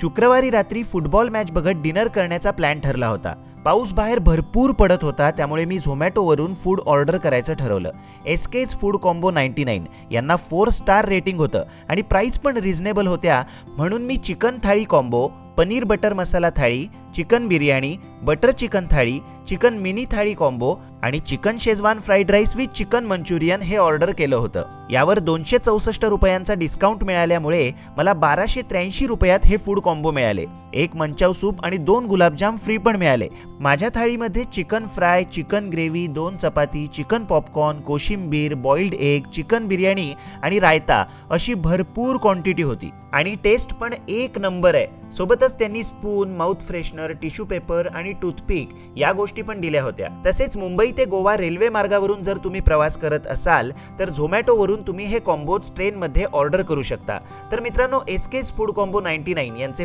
शुक्रवारी रात्री football match बघत डिनर करण्याचा प्लॅन ठरला होता. पाऊस बाहेर भरपूर पडत होता, त्यामुळे मी झोमॅटोवरून फूड ऑर्डर करायचं ठरवलं. एसकेच फूड कॉम्बो 99 यांना 4 स्टार रेटिंग होतं आणि प्राइस पण रिझनेबल होत्या, म्हणून मी चिकन थाळी कॉम्बो, पनीर बटर मसाला थाळी, चिकन बिर्याणी, बटर चिकन थाळी, चिकन मिनी थाळी कॉम्बो आणि chicken Schezwan fried rice with chicken Manchurian हे ऑर्डर केलं होतं. यावर 264 रुपयांचा डिस्काउंट मिळाल्यामुळे मला 1283 रुपयात हे फूड कॉम्बो मिळाले. एक मंचाव सूप आणि 2 गुलाबजाम फ्री पण मिळाले. माझ्या थाळीमध्ये चिकन फ्राय, चिकन ग्रेव्ही, 2 चपाती, चिकन पॉपकॉर्न, कोशिंबीर, बॉइल्ड एग, चिकन बिर्याणी आणि रायता अशी भरपूर क्वांटिटी होती आणि टेस्ट पण एक नंबर आहे. सोबतच त्यांनी spoon, mouth freshener, tissue paper आणि टूथपिक या गोष्टी पण दिल्या होत्या. तसेच मुंबई ते गोवा रेल्वे मार्गावरून जर तुम्ही प्रवास करत असाल तर झोमॅटोवरून तुम्ही हे कॉम्बोज ट्रेनमध्ये ऑर्डर करू शकता. तर मित्रांनो, एसकेच फूड कॉम्बो 99 यांचे